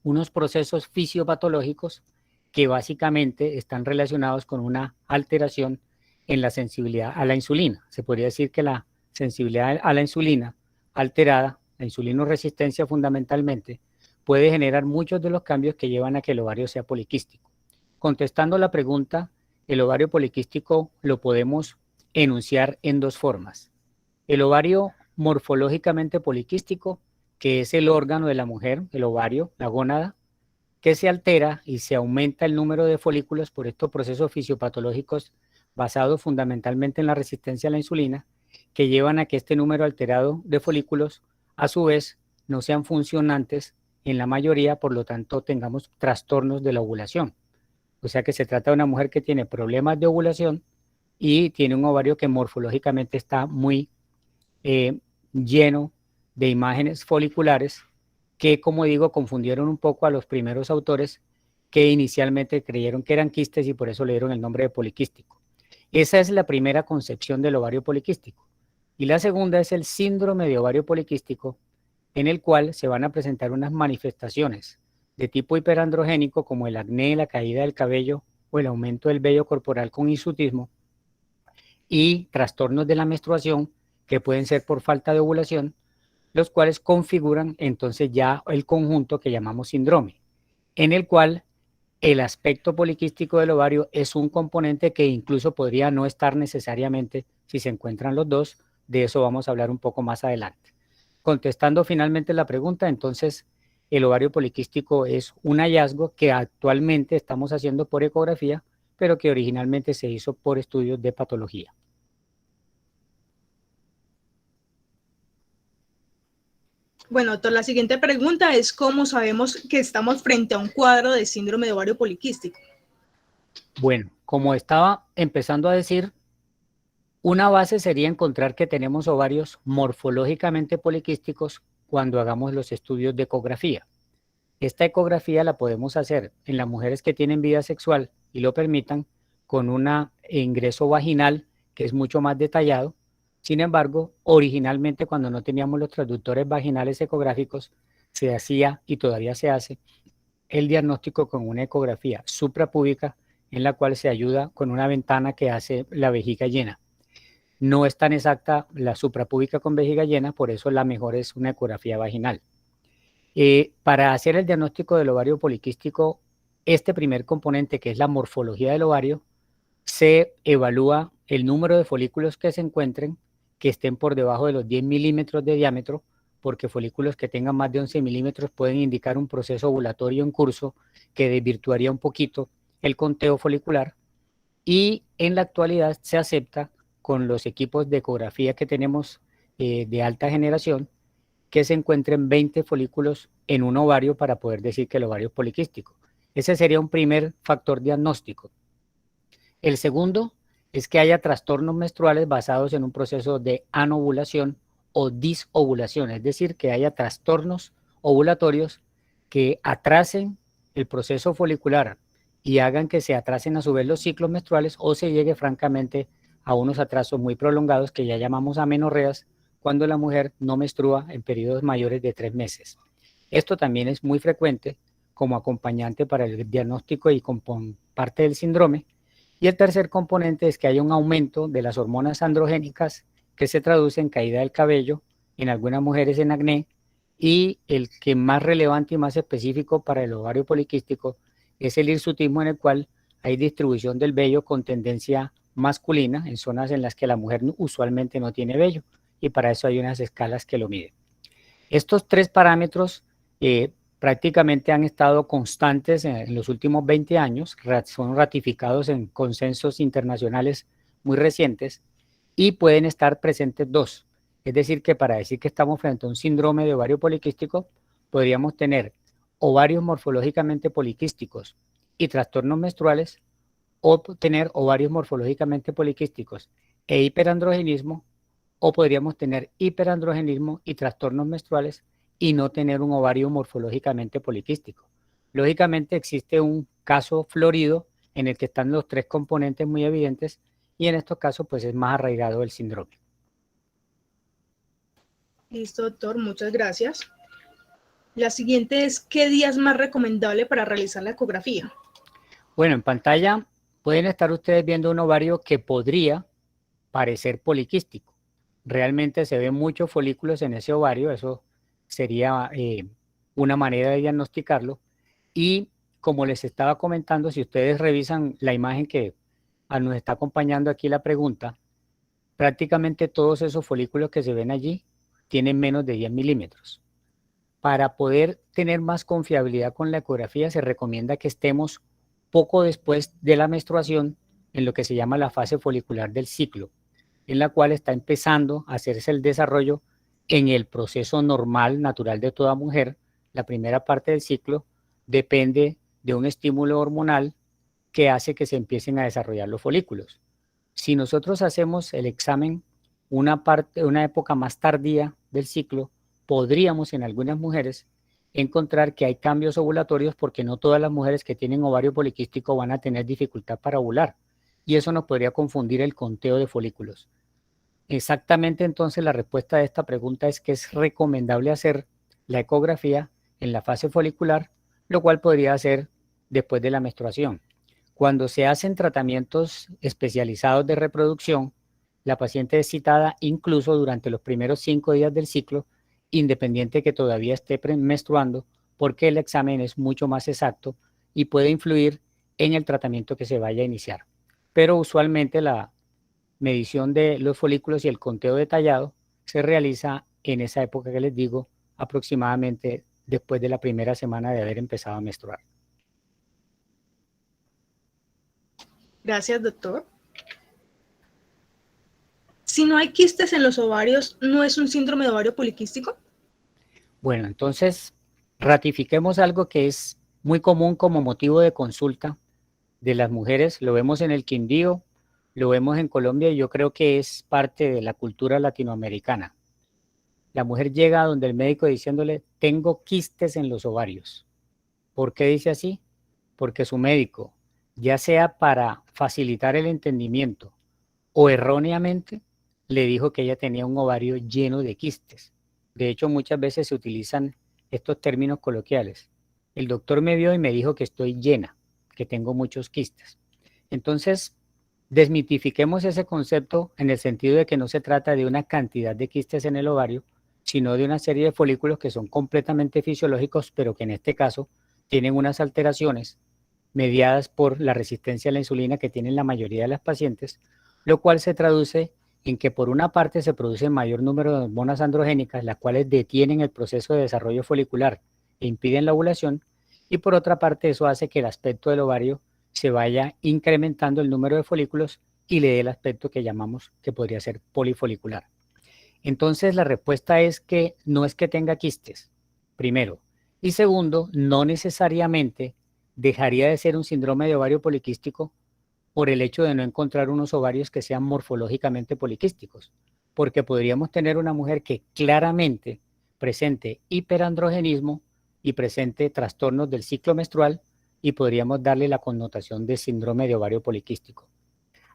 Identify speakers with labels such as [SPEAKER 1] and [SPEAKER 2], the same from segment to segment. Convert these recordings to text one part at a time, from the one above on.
[SPEAKER 1] unos procesos fisiopatológicos que básicamente están relacionados con una alteración en la sensibilidad a la insulina. Se podría decir que la sensibilidad a la insulina alterada, la insulinoresistencia fundamentalmente, puede generar muchos de los cambios que llevan a que el ovario sea poliquístico. Contestando la pregunta, el ovario poliquístico lo podemos enunciar en dos formas. El ovario morfológicamente poliquístico, que es el órgano de la mujer, el ovario, la gónada, que se altera y se aumenta el número de folículos por estos procesos fisiopatológicos basados fundamentalmente en la resistencia a la insulina, que llevan a que este número alterado de folículos, a su vez, no sean funcionantes en la mayoría, por lo tanto, tengamos trastornos de la ovulación. O sea que se trata de una mujer que tiene problemas de ovulación y tiene un ovario que morfológicamente está muy lleno de imágenes foliculares que, como digo, confundieron un poco a los primeros autores que inicialmente creyeron que eran quistes y por eso le dieron el nombre de poliquístico. Esa es la primera concepción del ovario poliquístico. Y la segunda es el síndrome de ovario poliquístico, en el cual se van a presentar unas manifestaciones de tipo hiperandrogénico como el acné, la caída del cabello o el aumento del vello corporal con hirsutismo y trastornos de la menstruación que pueden ser por falta de ovulación, los cuales configuran entonces ya el conjunto que llamamos síndrome, en el cual el aspecto poliquístico del ovario es un componente que incluso podría no estar necesariamente si se encuentran los dos. De eso vamos a hablar un poco más adelante. Contestando finalmente la pregunta, entonces el ovario poliquístico es un hallazgo que actualmente estamos haciendo por ecografía, pero que originalmente se hizo por estudios de patología.
[SPEAKER 2] Bueno, doctor, la siguiente pregunta es ¿cómo sabemos que estamos frente a un cuadro de síndrome de ovario poliquístico?
[SPEAKER 1] Bueno, como estaba empezando a decir, una base sería encontrar que tenemos ovarios morfológicamente poliquísticos cuando hagamos los estudios de ecografía. Esta ecografía la podemos hacer en las mujeres que tienen vida sexual y lo permitan con un ingreso vaginal que es mucho más detallado. Sin embargo, originalmente cuando no teníamos los transductores vaginales ecográficos, se hacía y todavía se hace el diagnóstico con una ecografía suprapúbica en la cual se ayuda con una ventana que hace la vejiga llena. No es tan exacta la suprapúbica con vejiga llena, por eso la mejor es una ecografía vaginal. Para hacer el diagnóstico del ovario poliquístico, este primer componente, que es la morfología del ovario, se evalúa el número de folículos que se encuentren, que estén por debajo de los 10 milímetros de diámetro, porque folículos que tengan más de 11 milímetros pueden indicar un proceso ovulatorio en curso que desvirtuaría un poquito el conteo folicular. Y en la actualidad se acepta con los equipos de ecografía que tenemos de alta generación que se encuentren 20 folículos en un ovario para poder decir que el ovario es poliquístico. Ese sería un primer factor diagnóstico. El segundo es que haya trastornos menstruales basados en un proceso de anovulación o disovulación, es decir, que haya trastornos ovulatorios que atrasen el proceso folicular y hagan que se atrasen a su vez los ciclos menstruales o se llegue francamente a unos atrasos muy prolongados que ya llamamos amenorreas cuando la mujer no menstrua en periodos mayores de 3 meses. Esto también es muy frecuente como acompañante para el diagnóstico y parte del síndrome. Y el tercer componente es que haya un aumento de las hormonas androgénicas que se traduce en caída del cabello, en algunas mujeres en acné, y el que más relevante y más específico para el ovario poliquístico es el hirsutismo, en el cual hay distribución del vello con tendencia masculina en zonas en las que la mujer usualmente no tiene vello, y para eso hay unas escalas que lo miden. Estos tres parámetros prácticamente han estado constantes en los últimos 20 años, son ratificados en consensos internacionales muy recientes y pueden estar presentes dos. Es decir, que para decir que estamos frente a un síndrome de ovario poliquístico, podríamos tener ovarios morfológicamente poliquísticos y trastornos menstruales, o tener ovarios morfológicamente poliquísticos e hiperandrogenismo, o podríamos tener hiperandrogenismo y trastornos menstruales y no tener un ovario morfológicamente poliquístico. Lógicamente existe un caso florido en el que están los tres componentes muy evidentes y en estos casos pues es más arraigado el síndrome.
[SPEAKER 2] Listo, doctor, muchas gracias. La siguiente es, ¿qué día es más recomendable para realizar la ecografía?
[SPEAKER 1] Bueno, en pantalla pueden estar ustedes viendo un ovario que podría parecer poliquístico. Realmente se ven muchos folículos en ese ovario, eso sería una manera de diagnosticarlo. Y como les estaba comentando, si ustedes revisan la imagen que nos está acompañando aquí la pregunta, prácticamente todos esos folículos que se ven allí tienen menos de 10 milímetros. Para poder tener más confiabilidad con la ecografía, se recomienda que estemos poco después de la menstruación en lo que se llama la fase folicular del ciclo, en la cual está empezando a hacerse el desarrollo en el proceso normal, natural de toda mujer. La primera parte del ciclo depende de un estímulo hormonal que hace que se empiecen a desarrollar los folículos. Si nosotros hacemos el examen una época más tardía del ciclo, podríamos en algunas mujeres encontrar que hay cambios ovulatorios porque no todas las mujeres que tienen ovario poliquístico van a tener dificultad para ovular y eso nos podría confundir el conteo de folículos. Exactamente, entonces la respuesta a esta pregunta es que es recomendable hacer la ecografía en la fase folicular, lo cual podría hacer después de la menstruación. Cuando se hacen tratamientos especializados de reproducción, la paciente es citada incluso durante los primeros 5 días del ciclo, independiente que todavía esté menstruando, porque el examen es mucho más exacto y puede influir en el tratamiento que se vaya a iniciar. Pero usualmente la medición de los folículos y el conteo detallado se realiza en esa época que les digo, aproximadamente después de la primera semana de haber empezado a menstruar.
[SPEAKER 2] Gracias, doctor. Si no hay quistes en los ovarios, ¿no es un síndrome de ovario poliquístico?
[SPEAKER 1] Bueno, entonces ratifiquemos algo que es muy común como motivo de consulta de las mujeres. Lo vemos en el Quindío, lo vemos en Colombia y yo creo que es parte de la cultura latinoamericana. La mujer llega a donde el médico diciéndole, tengo quistes en los ovarios. ¿Por qué dice así? Porque su médico, ya sea para facilitar el entendimiento o erróneamente, le dijo que ella tenía un ovario lleno de quistes. De hecho, muchas veces se utilizan estos términos coloquiales. El doctor me vio y me dijo que estoy llena, que tengo muchos quistes. Entonces, desmitifiquemos ese concepto en el sentido de que no se trata de una cantidad de quistes en el ovario, sino de una serie de folículos que son completamente fisiológicos, pero que en este caso tienen unas alteraciones mediadas por la resistencia a la insulina que tienen la mayoría de las pacientes, lo cual se traduce en que por una parte se produce mayor número de hormonas androgénicas, las cuales detienen el proceso de desarrollo folicular e impiden la ovulación, y por otra parte eso hace que el aspecto del ovario se vaya incrementando el número de folículos y le dé el aspecto que llamamos que podría ser polifolicular. Entonces la respuesta es que no es que tenga quistes, primero, y segundo, no necesariamente dejaría de ser un síndrome de ovario poliquístico por el hecho de no encontrar unos ovarios que sean morfológicamente poliquísticos, porque podríamos tener una mujer que claramente presente hiperandrogenismo y presente trastornos del ciclo menstrual y podríamos darle la connotación de síndrome de ovario poliquístico.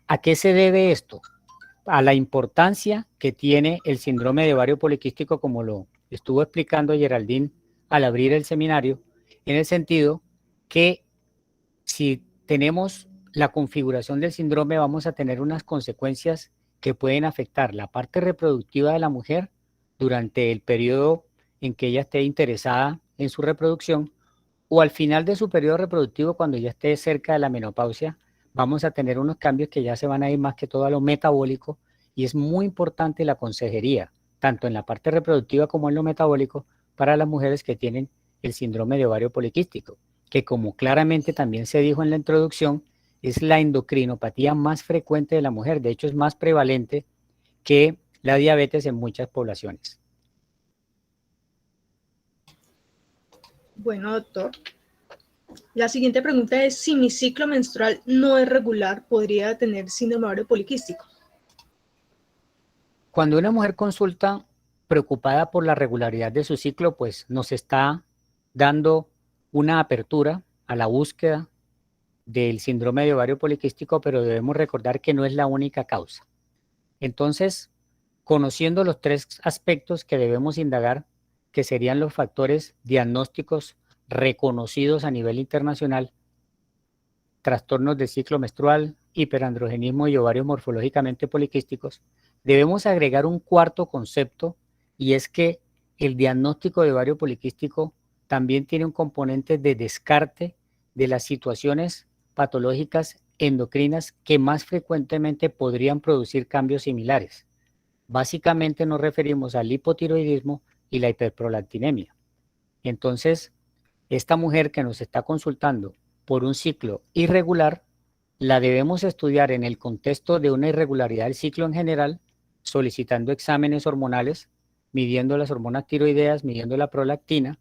[SPEAKER 1] ¿A qué se debe esto? A la importancia que tiene el síndrome de ovario poliquístico, como lo estuvo explicando Geraldine al abrir el seminario, en el sentido que si tenemos la configuración del síndrome, vamos a tener unas consecuencias que pueden afectar la parte reproductiva de la mujer durante el periodo en que ella esté interesada en su reproducción o al final de su periodo reproductivo, cuando ya esté cerca de la menopausia, vamos a tener unos cambios que ya se van a ir más que todo a lo metabólico y es muy importante la consejería, tanto en la parte reproductiva como en lo metabólico, para las mujeres que tienen el síndrome de ovario poliquístico, que como claramente también se dijo en la introducción, es la endocrinopatía más frecuente de la mujer, de hecho es más prevalente que la diabetes en muchas poblaciones.
[SPEAKER 2] Bueno, doctor. La siguiente pregunta es, si mi ciclo menstrual no es regular, ¿podría tener síndrome de ovario poliquístico?
[SPEAKER 1] Cuando una mujer consulta preocupada por la regularidad de su ciclo, pues nos está dando una apertura a la búsqueda del síndrome de ovario poliquístico, pero debemos recordar que no es la única causa. Entonces, conociendo los tres aspectos que debemos indagar, que serían los factores diagnósticos reconocidos a nivel internacional: trastornos de ciclo menstrual, hiperandrogenismo y ovarios morfológicamente poliquísticos, debemos agregar un cuarto concepto, y es que el diagnóstico de ovario poliquístico también tiene un componente de descarte de las situaciones patológicas endocrinas que más frecuentemente podrían producir cambios similares. Básicamente nos referimos al hipotiroidismo y la hiperprolactinemia. Entonces, esta mujer que nos está consultando por un ciclo irregular, la debemos estudiar en el contexto de una irregularidad del ciclo en general, solicitando exámenes hormonales, midiendo las hormonas tiroideas, midiendo la prolactina,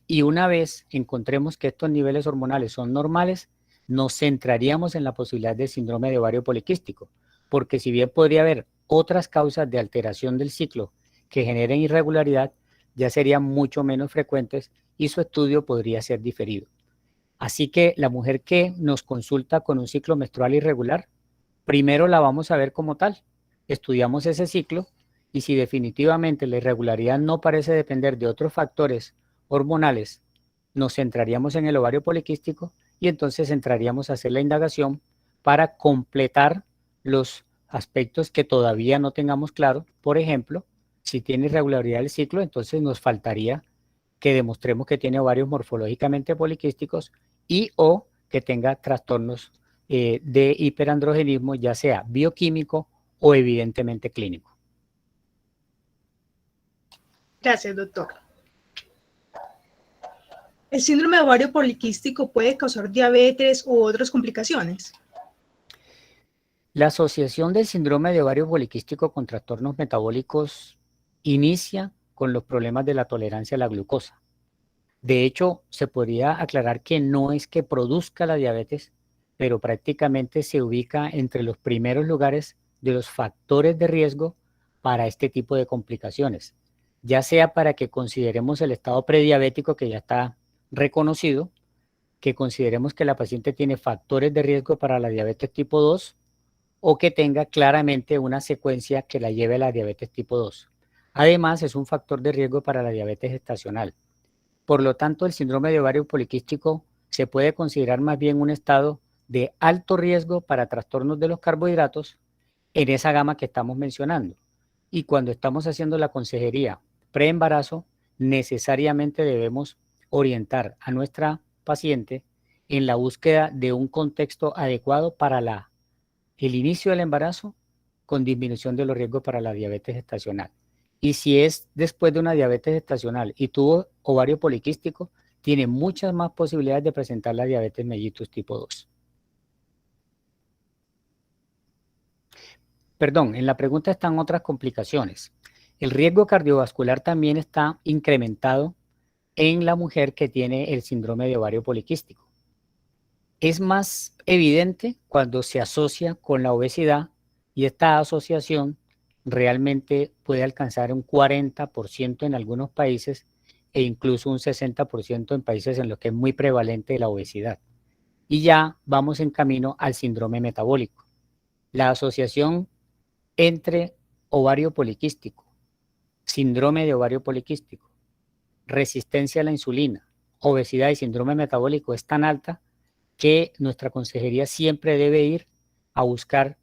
[SPEAKER 1] y una vez encontremos que estos niveles hormonales son normales, nos centraríamos en la posibilidad del síndrome de ovario poliquístico, porque si bien podría haber otras causas de alteración del ciclo que generen irregularidad, ya serían mucho menos frecuentes y su estudio podría ser diferido. Así que la mujer que nos consulta con un ciclo menstrual irregular, primero la vamos a ver como tal. Estudiamos ese ciclo y si definitivamente la irregularidad no parece depender de otros factores hormonales, nos centraríamos en el ovario poliquístico y entonces entraríamos a hacer la indagación para completar los aspectos que todavía no tengamos claro. Por ejemplo, si tiene irregularidad del ciclo, entonces nos faltaría que demostremos que tiene ovarios morfológicamente poliquísticos y o que tenga trastornos de hiperandrogenismo, ya sea bioquímico o evidentemente clínico.
[SPEAKER 2] Gracias, doctor. ¿El síndrome de ovario poliquístico puede causar diabetes u otras complicaciones?
[SPEAKER 1] La asociación del síndrome de ovario poliquístico con trastornos metabólicos inicia con los problemas de la tolerancia a la glucosa. De hecho, se podría aclarar que no es que produzca la diabetes, pero prácticamente se ubica entre los primeros lugares de los factores de riesgo para este tipo de complicaciones, ya sea para que consideremos el estado prediabético que ya está reconocido, que consideremos que la paciente tiene factores de riesgo para la diabetes tipo 2 o que tenga claramente una secuencia que la lleve a la diabetes tipo 2. Además, es un factor de riesgo para la diabetes gestacional. Por lo tanto, el síndrome de ovario poliquístico se puede considerar más bien un estado de alto riesgo para trastornos de los carbohidratos en esa gama que estamos mencionando. Y cuando estamos haciendo la consejería preembarazo, necesariamente debemos orientar a nuestra paciente en la búsqueda de un contexto adecuado para el inicio del embarazo con disminución de los riesgos para la diabetes gestacional. Y si es después de una diabetes gestacional y tuvo ovario poliquístico, tiene muchas más posibilidades de presentar la diabetes mellitus tipo 2. Perdón, en la pregunta están otras complicaciones. El riesgo cardiovascular también está incrementado en la mujer que tiene el síndrome de ovario poliquístico. Es más evidente cuando se asocia con la obesidad y esta asociación realmente puede alcanzar un 40% en algunos países e incluso un 60% en países en los que es muy prevalente la obesidad. Y ya vamos en camino al síndrome metabólico. La asociación entre ovario poliquístico, síndrome de ovario poliquístico, resistencia a la insulina, obesidad y síndrome metabólico es tan alta que nuestra consejería siempre debe ir a buscar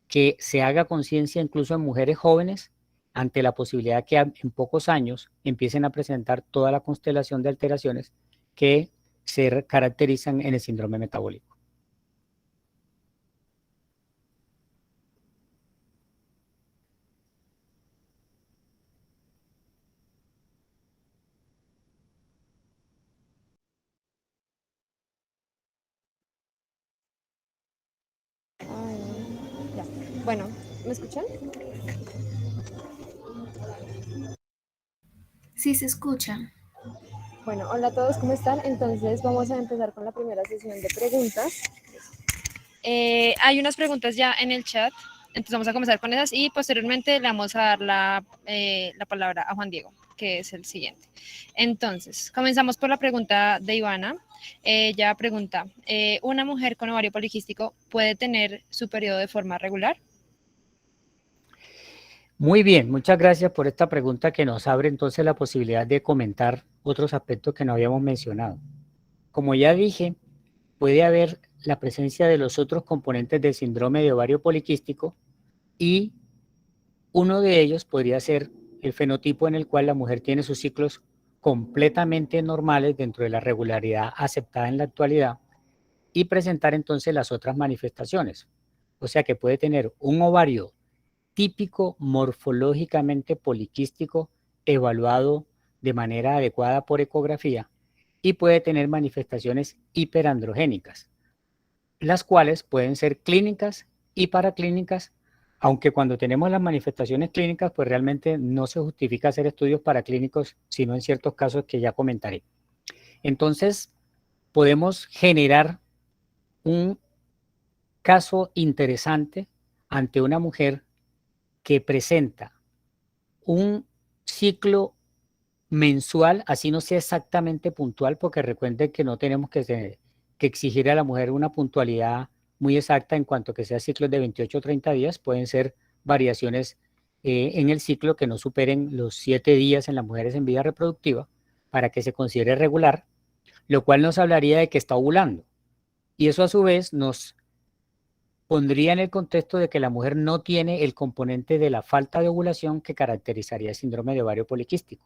[SPEAKER 1] que se haga conciencia incluso en mujeres jóvenes ante la posibilidad que en pocos años empiecen a presentar toda la constelación de alteraciones que se caracterizan en el síndrome metabólico.
[SPEAKER 3] Ya. Bueno, ¿me escuchan?
[SPEAKER 4] Sí, se escucha.
[SPEAKER 3] Bueno, hola a todos, ¿cómo están? Entonces vamos a empezar con la primera sesión de preguntas. Hay unas preguntas ya en el chat, entonces vamos a comenzar con esas y posteriormente le vamos a dar la palabra a Juan Diego, que es el siguiente. Entonces, comenzamos por la pregunta de Ivana. Ella pregunta, ¿una mujer con ovario poliquístico puede tener su periodo de forma regular?
[SPEAKER 1] Muy bien, muchas gracias por esta pregunta que nos abre entonces la posibilidad de comentar otros aspectos que no habíamos mencionado. Como ya dije, puede haber la presencia de los otros componentes del síndrome de ovario poliquístico y uno de ellos podría ser el fenotipo en el cual la mujer tiene sus ciclos completamente normales dentro de la regularidad aceptada en la actualidad y presentar entonces las otras manifestaciones. O sea que puede tener un ovario típico morfológicamente poliquístico evaluado de manera adecuada por ecografía y puede tener manifestaciones hiperandrogénicas, las cuales pueden ser clínicas y paraclínicas, aunque cuando tenemos las manifestaciones clínicas, pues realmente no se justifica hacer estudios paraclínicos, sino en ciertos casos que ya comentaré. Entonces, podemos generar un caso interesante ante una mujer que presenta un ciclo mensual, así no sea exactamente puntual, porque recuerden que no tenemos que exigir a la mujer una puntualidad muy exacta en cuanto que sea ciclos de 28 o 30 días, pueden ser variaciones en el ciclo que no superen los 7 días en las mujeres en vida reproductiva para que se considere regular, lo cual nos hablaría de que está ovulando. Y eso a su vez nos pondría en el contexto de que la mujer no tiene el componente de la falta de ovulación que caracterizaría el síndrome de ovario poliquístico,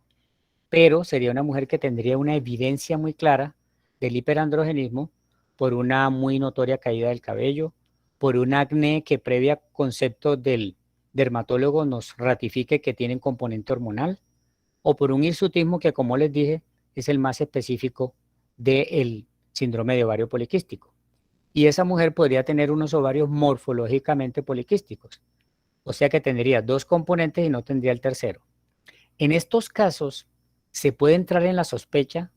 [SPEAKER 1] pero sería una mujer que tendría una evidencia muy clara del hiperandrogenismo por una muy notoria caída del cabello, por un acné que previa concepto del dermatólogo nos ratifique que tiene un componente hormonal, o por un hirsutismo que, como les dije, es el más específico del síndrome de ovario poliquístico. Y esa mujer podría tener unos ovarios morfológicamente poliquísticos, o sea que tendría dos componentes y no tendría el tercero. En estos casos, se puede entrar en la sospecha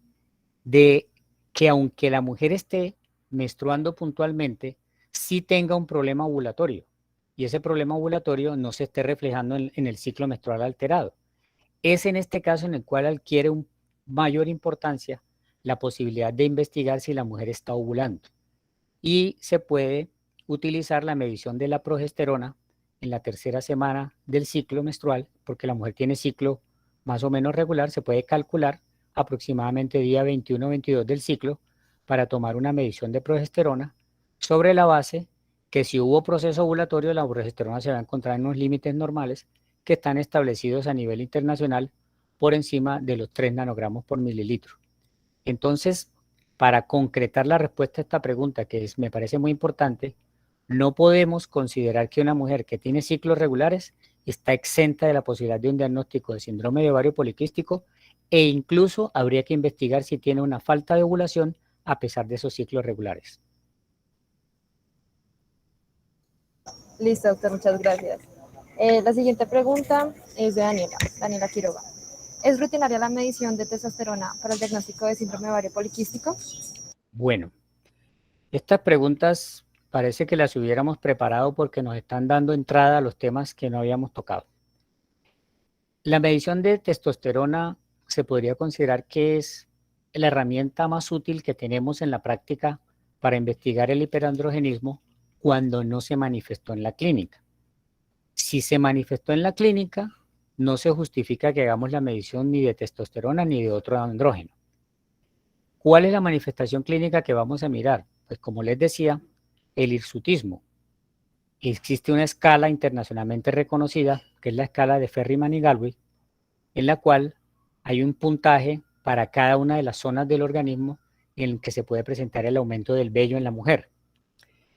[SPEAKER 1] de que aunque la mujer esté menstruando puntualmente, sí tenga un problema ovulatorio y ese problema ovulatorio no se esté reflejando en el ciclo menstrual alterado. Es en este caso en el cual adquiere mayor importancia la posibilidad de investigar si la mujer está ovulando y se puede utilizar la medición de la progesterona en la tercera semana del ciclo menstrual, porque la mujer tiene ciclo más o menos regular, se puede calcular aproximadamente día 21 o 22 del ciclo para tomar una medición de progesterona sobre la base que si hubo proceso ovulatorio, la progesterona se va a encontrar en unos límites normales que están establecidos a nivel internacional por encima de los 3 nanogramos por mililitro. Entonces, para concretar la respuesta a esta pregunta, que me parece muy importante, no podemos considerar que una mujer que tiene ciclos regulares está exenta de la posibilidad de un diagnóstico de síndrome de ovario poliquístico e incluso habría que investigar si tiene una falta de ovulación a pesar de esos ciclos regulares.
[SPEAKER 3] Listo, doctor, muchas gracias. La siguiente pregunta es de Daniela Quiroga. ¿Es rutinaria la medición de testosterona para el diagnóstico de síndrome de ovario poliquístico?
[SPEAKER 1] Bueno, estas preguntas parece que las hubiéramos preparado porque nos están dando entrada a los temas que no habíamos tocado. La medición de testosterona se podría considerar que es la herramienta más útil que tenemos en la práctica para investigar el hiperandrogenismo cuando no se manifestó en la clínica. Si se manifestó en la clínica, no se justifica que hagamos la medición ni de testosterona ni de otro andrógeno. ¿Cuál es la manifestación clínica que vamos a mirar? Pues como les decía, el hirsutismo. Existe una escala internacionalmente reconocida, que es la escala de Ferriman y Galway, en la cual hay un puntaje para cada una de las zonas del organismo en el que se puede presentar el aumento del vello en la mujer.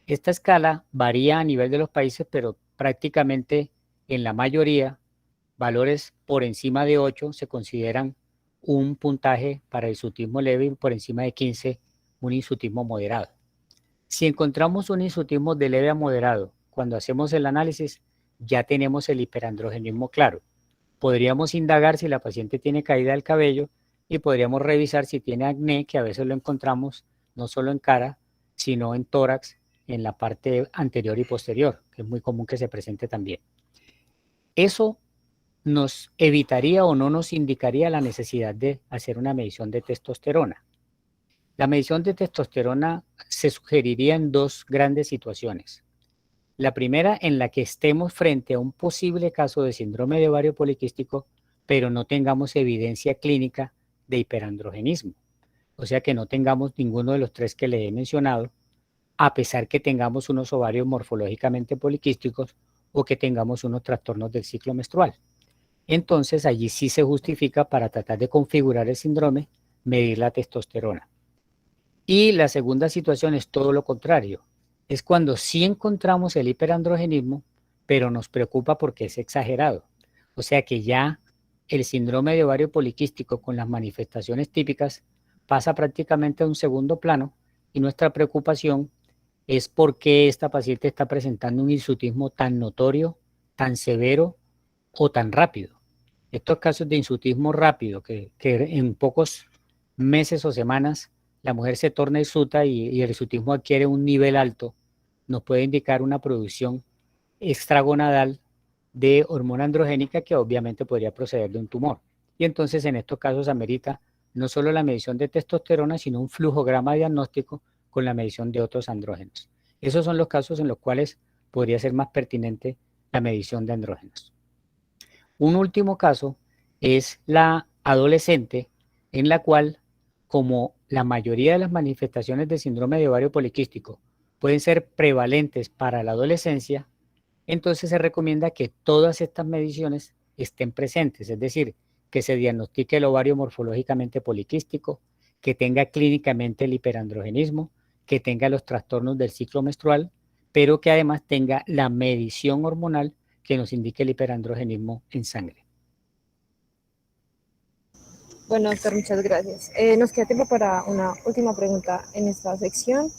[SPEAKER 1] Esta escala varía a nivel de los países, pero prácticamente en la mayoría, valores por encima de 8 se consideran un puntaje para el hirsutismo leve y por encima de 15 un hirsutismo moderado. Si encontramos un hirsutismo de leve a moderado, cuando hacemos el análisis, ya tenemos el hiperandrogenismo claro. Podríamos indagar si la paciente tiene caída del cabello y podríamos revisar si tiene acné, que a veces lo encontramos no solo en cara, sino en tórax, en la parte anterior y posterior, que es muy común que se presente también. Eso nos evitaría o no nos indicaría la necesidad de hacer una medición de testosterona. La medición de testosterona se sugeriría en dos grandes situaciones. La primera, en la que estemos frente a un posible caso de síndrome de ovario poliquístico, pero no tengamos evidencia clínica de hiperandrogenismo. O sea, que no tengamos ninguno de los tres que le he mencionado, a pesar que tengamos unos ovarios morfológicamente poliquísticos o que tengamos unos trastornos del ciclo menstrual. Entonces, allí sí se justifica, para tratar de configurar el síndrome, medir la testosterona. Y la segunda situación es todo lo contrario. Es cuando sí encontramos el hiperandrogenismo, pero nos preocupa porque es exagerado. O sea que ya el síndrome de ovario poliquístico con las manifestaciones típicas pasa prácticamente a un segundo plano, y nuestra preocupación es por qué esta paciente está presentando un hirsutismo tan notorio, tan severo o tan rápido. Estos casos de hirsutismo rápido, que en pocos meses o semanas la mujer se torna hirsuta y el hirsutismo adquiere un nivel alto, nos puede indicar una producción extragonadal de hormona androgénica que obviamente podría proceder de un tumor. Y entonces en estos casos amerita no solo la medición de testosterona, sino un flujograma diagnóstico con la medición de otros andrógenos. Esos son los casos en los cuales podría ser más pertinente la medición de andrógenos. Un último caso es la adolescente, en la cual, como la mayoría de las manifestaciones de síndrome de ovario poliquístico pueden ser prevalentes para la adolescencia, entonces se recomienda que todas estas mediciones estén presentes, es decir, que se diagnostique el ovario morfológicamente poliquístico, que tenga clínicamente el hiperandrogenismo, que tenga los trastornos del ciclo menstrual, pero que además tenga la medición hormonal que nos indique el hiperandrogenismo en sangre.
[SPEAKER 3] Bueno, doctor, muchas gracias. Nos queda tiempo para una última pregunta en esta sección.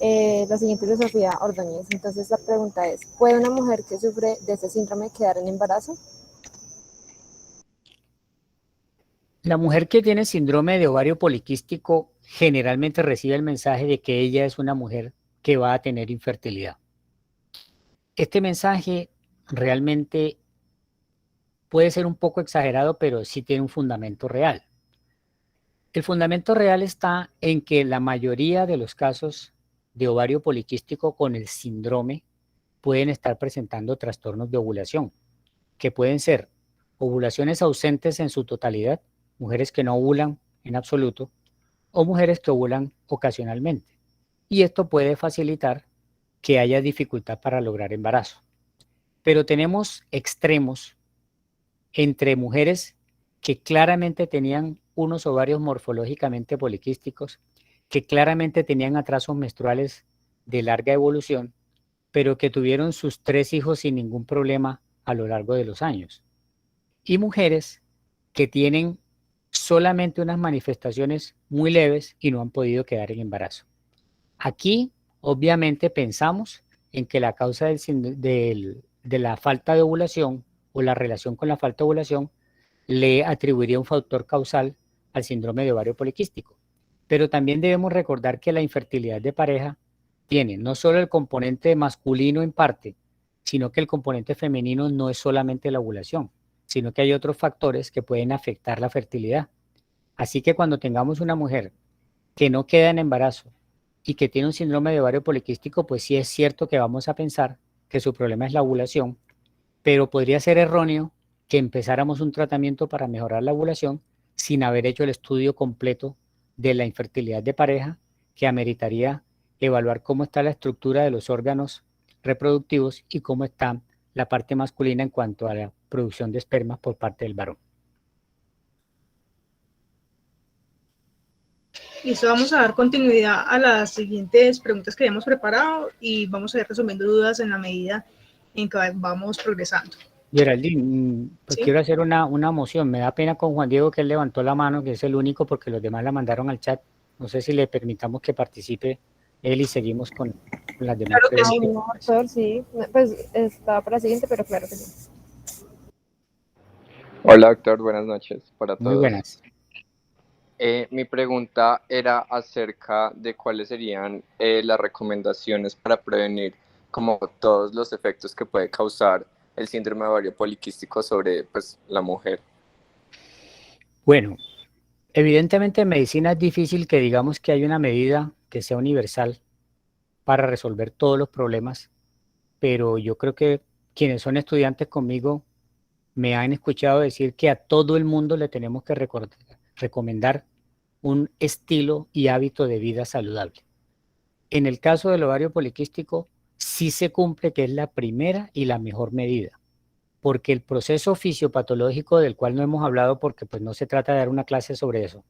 [SPEAKER 3] La siguiente es de Sofía Ordóñez. Entonces la pregunta es, ¿puede una mujer que sufre de este síndrome quedar en embarazo?
[SPEAKER 1] La mujer que tiene síndrome de ovario poliquístico generalmente recibe el mensaje de que ella es una mujer que va a tener infertilidad. Este mensaje realmente puede ser un poco exagerado, pero sí tiene un fundamento real. El fundamento real está en que la mayoría de los casos de ovario poliquístico con el síndrome pueden estar presentando trastornos de ovulación, que pueden ser ovulaciones ausentes en su totalidad, mujeres que no ovulan en absoluto, o mujeres que ovulan ocasionalmente. Y esto puede facilitar que haya dificultad para lograr embarazo. Pero tenemos extremos entre mujeres que claramente tenían unos ovarios morfológicamente poliquísticos, que claramente tenían atrasos menstruales de larga evolución, pero que tuvieron sus 3 hijos sin ningún problema a lo largo de los años. Y mujeres que tienen solamente unas manifestaciones muy leves y no han podido quedar en embarazo. Aquí, obviamente, pensamos en que la causa de la falta de ovulación o la relación con la falta de ovulación le atribuiría un factor causal al síndrome de ovario poliquístico. Pero también debemos recordar que la infertilidad de pareja tiene no solo el componente masculino en parte, sino que el componente femenino no es solamente la ovulación, sino que hay otros factores que pueden afectar la fertilidad. Así que cuando tengamos una mujer que no queda en embarazo y que tiene un síndrome de ovario poliquístico, pues sí es cierto que vamos a pensar que su problema es la ovulación, pero podría ser erróneo que empezáramos un tratamiento para mejorar la ovulación sin haber hecho el estudio completo de la infertilidad de pareja, que ameritaría evaluar cómo está la estructura de los órganos reproductivos y cómo está la parte masculina en cuanto a la producción de espermas por parte del varón.
[SPEAKER 2] Listo, vamos a dar continuidad a las siguientes preguntas que hemos preparado y vamos a ir resolviendo dudas en la medida en que vamos progresando.
[SPEAKER 1] Geraldine, pues
[SPEAKER 2] ¿Sí?
[SPEAKER 1] quiero hacer una moción. Me da pena con Juan Diego, que él levantó la mano, que es el único, porque los demás la mandaron al chat. No sé si le permitamos que participe él y seguimos con las demás
[SPEAKER 2] Claro que sí.
[SPEAKER 1] preguntas.
[SPEAKER 3] No, doctor, sí. Pues estaba para la siguiente, pero claro que sí.
[SPEAKER 4] Hola doctor, buenas noches para
[SPEAKER 1] Muy
[SPEAKER 4] todos.
[SPEAKER 1] buenas.
[SPEAKER 4] Mi pregunta era acerca de cuáles serían las recomendaciones para prevenir como todos los efectos que puede causar el síndrome de ovario poliquístico sobre pues, la mujer.
[SPEAKER 1] Bueno, evidentemente en medicina es difícil que digamos que hay una medida que sea universal para resolver todos los problemas, pero yo creo que quienes son estudiantes conmigo me han escuchado decir que a todo el mundo le tenemos que recomendar un estilo y hábito de vida saludable. En el caso del ovario poliquístico, sí se cumple que es la primera y la mejor medida, porque el proceso fisiopatológico del cual no hemos hablado, porque pues no se trata de dar una clase sobre eso,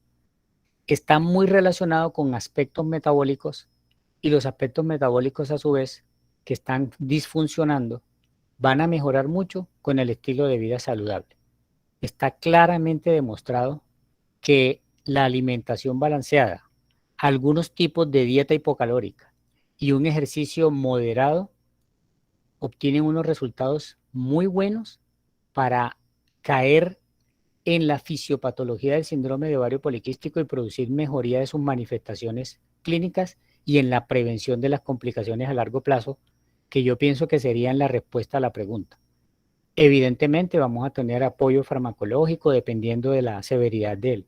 [SPEAKER 1] está muy relacionado con aspectos metabólicos, y los aspectos metabólicos a su vez que están disfuncionando van a mejorar mucho con el estilo de vida saludable. Está claramente demostrado que la alimentación balanceada, algunos tipos de dieta hipocalórica y un ejercicio moderado obtienen unos resultados muy buenos para caer en la fisiopatología del síndrome de ovario poliquístico y producir mejoría de sus manifestaciones clínicas y en la prevención de las complicaciones a largo plazo, que yo pienso que serían la respuesta a la pregunta. Evidentemente vamos a tener apoyo farmacológico dependiendo de la severidad del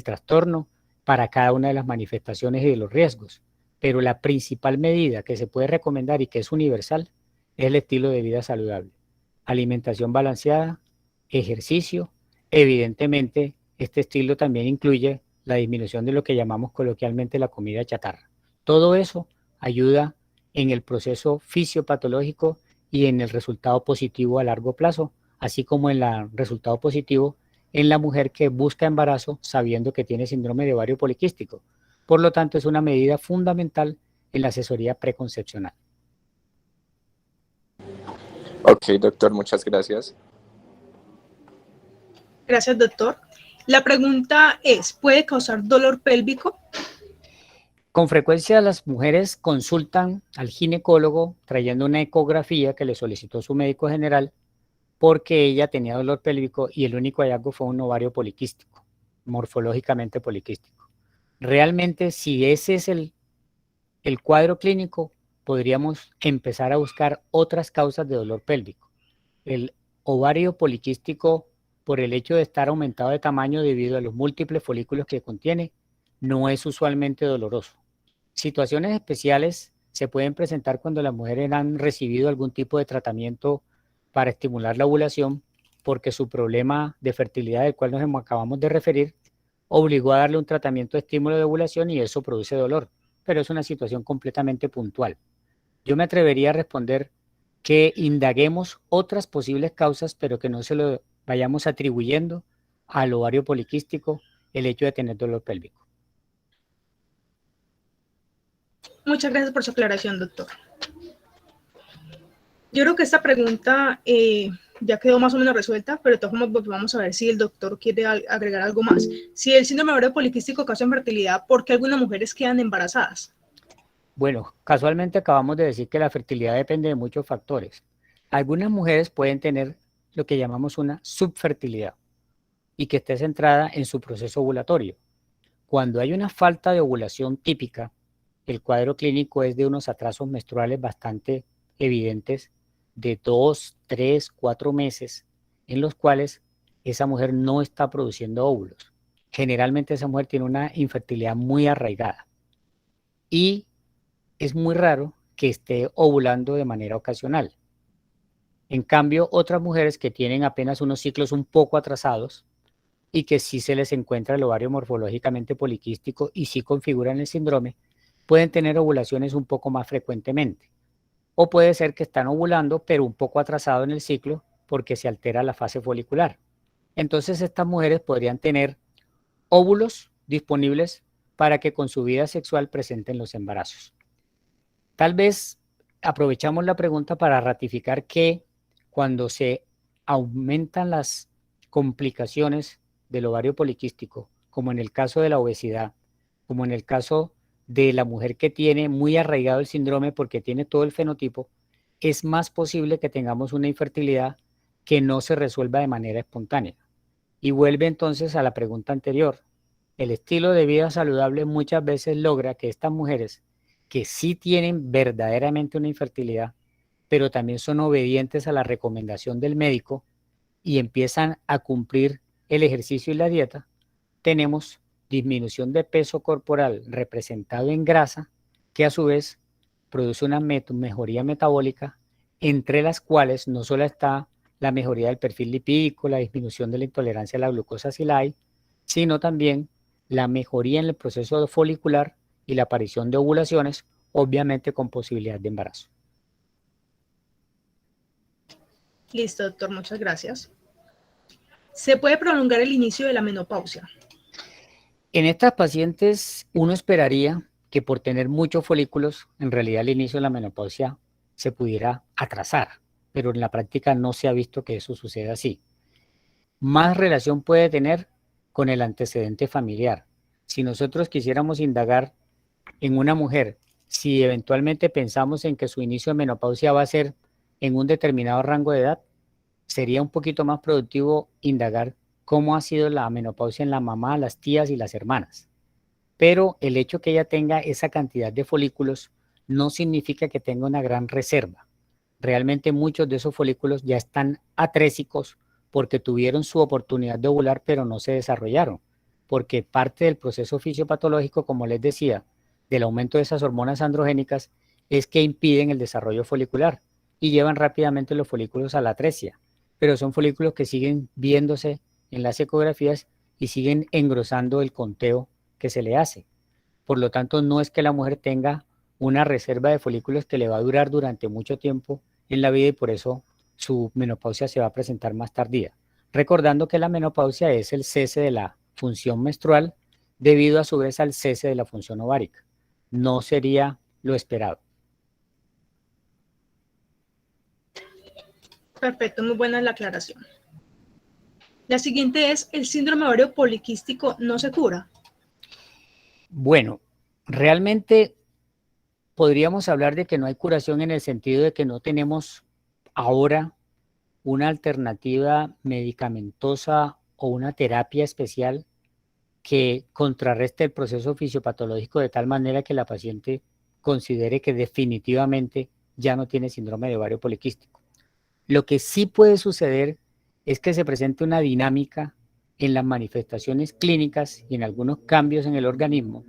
[SPEAKER 1] trastorno para cada una de las manifestaciones y de los riesgos, pero la principal medida que se puede recomendar y que es universal es el estilo de vida saludable. Alimentación balanceada, ejercicio. Evidentemente, este estilo también incluye la disminución de lo que llamamos coloquialmente la comida chatarra. Todo eso ayuda en el proceso fisiopatológico y en el resultado positivo a largo plazo, así como en el resultado positivo en la mujer que busca embarazo sabiendo que tiene síndrome de ovario poliquístico. Por lo tanto, es una medida fundamental en la asesoría preconcepcional.
[SPEAKER 4] Ok, doctor, muchas gracias.
[SPEAKER 2] Gracias, doctor. La pregunta es, ¿puede causar dolor pélvico?
[SPEAKER 1] Con frecuencia las mujeres consultan al ginecólogo trayendo una ecografía que le solicitó su médico general porque ella tenía dolor pélvico y el único hallazgo fue un ovario poliquístico, morfológicamente poliquístico. Realmente, si ese es el cuadro clínico, podríamos empezar a buscar otras causas de dolor pélvico. El ovario poliquístico, por el hecho de estar aumentado de tamaño debido a los múltiples folículos que contiene, no es usualmente doloroso. Situaciones especiales se pueden presentar cuando las mujeres han recibido algún tipo de tratamiento para estimular la ovulación, porque su problema de fertilidad, del cual nos acabamos de referir, obligó a darle un tratamiento de estímulo de ovulación y eso produce dolor, pero es una situación completamente puntual. Yo me atrevería a responder que indaguemos otras posibles causas, pero que no se lo vayamos atribuyendo al ovario poliquístico el hecho de tener dolor pélvico.
[SPEAKER 2] Muchas gracias por su aclaración, doctor. Yo creo que esta pregunta ya quedó más o menos resuelta, pero de todas formas vamos a ver si el doctor quiere agregar algo más. Si el síndrome de ovario poliquístico causa infertilidad, ¿por qué algunas mujeres quedan embarazadas?
[SPEAKER 1] Bueno, casualmente acabamos de decir que la fertilidad depende de muchos factores. Algunas mujeres pueden tener lo que llamamos una subfertilidad y que esté centrada en su proceso ovulatorio. Cuando hay una falta de ovulación típica, el cuadro clínico es de unos atrasos menstruales bastante evidentes de 2, 3, 4 meses en los cuales esa mujer no está produciendo óvulos. Generalmente esa mujer tiene una infertilidad muy arraigada y es muy raro que esté ovulando de manera ocasional. En cambio, otras mujeres que tienen apenas unos ciclos un poco atrasados y que sí se les encuentra el ovario morfológicamente poliquístico y sí configuran el síndrome, pueden tener ovulaciones un poco más frecuentemente. O puede ser que están ovulando, pero un poco atrasado en el ciclo porque se altera la fase folicular. Entonces estas mujeres podrían tener óvulos disponibles para que con su vida sexual presenten los embarazos. Tal vez aprovechamos la pregunta para ratificar que cuando se aumentan las complicaciones del ovario poliquístico, como en el caso de la obesidad, como en el caso de la mujer que tiene muy arraigado el síndrome porque tiene todo el fenotipo, es más posible que tengamos una infertilidad que no se resuelva de manera espontánea. Y vuelve entonces a la pregunta anterior. El estilo de vida saludable muchas veces logra que estas mujeres que sí tienen verdaderamente una infertilidad, pero también son obedientes a la recomendación del médico y empiezan a cumplir el ejercicio y la dieta, tenemos disminución de peso corporal representado en grasa, que a su vez produce una mejoría metabólica entre las cuales no solo está la mejoría del perfil lipídico, la disminución de la intolerancia a la glucosa si la hay, sino también la mejoría en el proceso folicular y la aparición de ovulaciones, obviamente con posibilidad de embarazo.
[SPEAKER 2] Listo, doctor, muchas gracias. ¿Se puede prolongar el inicio de la menopausia?
[SPEAKER 1] En estas pacientes uno esperaría que por tener muchos folículos, en realidad el inicio de la menopausia se pudiera atrasar, pero en la práctica no se ha visto que eso suceda así. Más relación puede tener con el antecedente familiar. Si nosotros quisiéramos indagar en una mujer, si eventualmente pensamos en que su inicio de menopausia va a ser en un determinado rango de edad, sería un poquito más productivo indagar cómo ha sido la menopausia en la mamá, las tías y las hermanas. Pero el hecho que ella tenga esa cantidad de folículos no significa que tenga una gran reserva. Realmente muchos de esos folículos ya están atrésicos porque tuvieron su oportunidad de ovular, pero no se desarrollaron. Porque parte del proceso fisiopatológico, como les decía, del aumento de esas hormonas androgénicas, es que impiden el desarrollo folicular y llevan rápidamente los folículos a la atresia. Pero son folículos que siguen viéndose en las ecografías y siguen engrosando el conteo que se le hace. Por lo tanto, no es que la mujer tenga una reserva de folículos que le va a durar durante mucho tiempo en la vida y por eso su menopausia se va a presentar más tardía. Recordando que la menopausia es el cese de la función menstrual debido a su vez al cese de la función ovárica. No sería lo esperado.
[SPEAKER 2] Perfecto, muy buena la aclaración. La siguiente es, ¿el síndrome ovario poliquístico no se cura?
[SPEAKER 1] Bueno, realmente podríamos hablar de que no hay curación en el sentido de que no tenemos ahora una alternativa medicamentosa o una terapia especial que contrarreste el proceso fisiopatológico de tal manera que la paciente considere que definitivamente ya no tiene síndrome de ovario poliquístico. Lo que sí puede suceder es que se presente una dinámica en las manifestaciones clínicas y en algunos cambios en el organismo,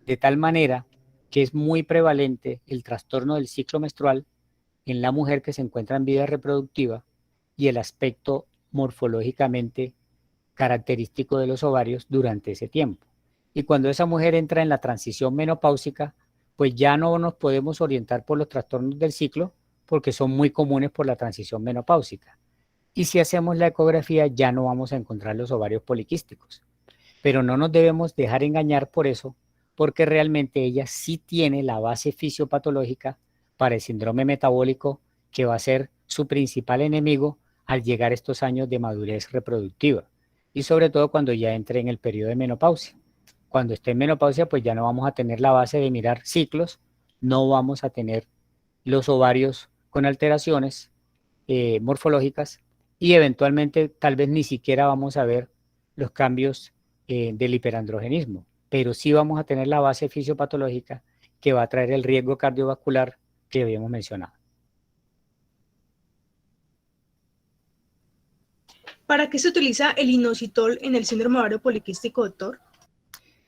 [SPEAKER 1] de tal manera que es muy prevalente el trastorno del ciclo menstrual en la mujer que se encuentra en vida reproductiva y el aspecto morfológicamente característico de los ovarios durante ese tiempo. Y cuando esa mujer entra en la transición menopáusica, pues ya no nos podemos orientar por los trastornos del ciclo porque son muy comunes por la transición menopáusica. Y si hacemos la ecografía ya no vamos a encontrar los ovarios poliquísticos. Pero no nos debemos dejar engañar por eso, porque realmente ella sí tiene la base fisiopatológica para el síndrome metabólico que va a ser su principal enemigo al llegar estos años de madurez reproductiva y sobre todo cuando ya entre en el periodo de menopausia. Cuando esté en menopausia pues ya no vamos a tener la base de mirar ciclos, no vamos a tener los ovarios con alteraciones morfológicas y eventualmente tal vez ni siquiera vamos a ver los cambios del hiperandrogenismo, pero sí vamos a tener la base fisiopatológica que va a traer el riesgo cardiovascular que habíamos mencionado.
[SPEAKER 2] ¿Para qué se utiliza el inositol en el síndrome ovario poliquístico, doctor?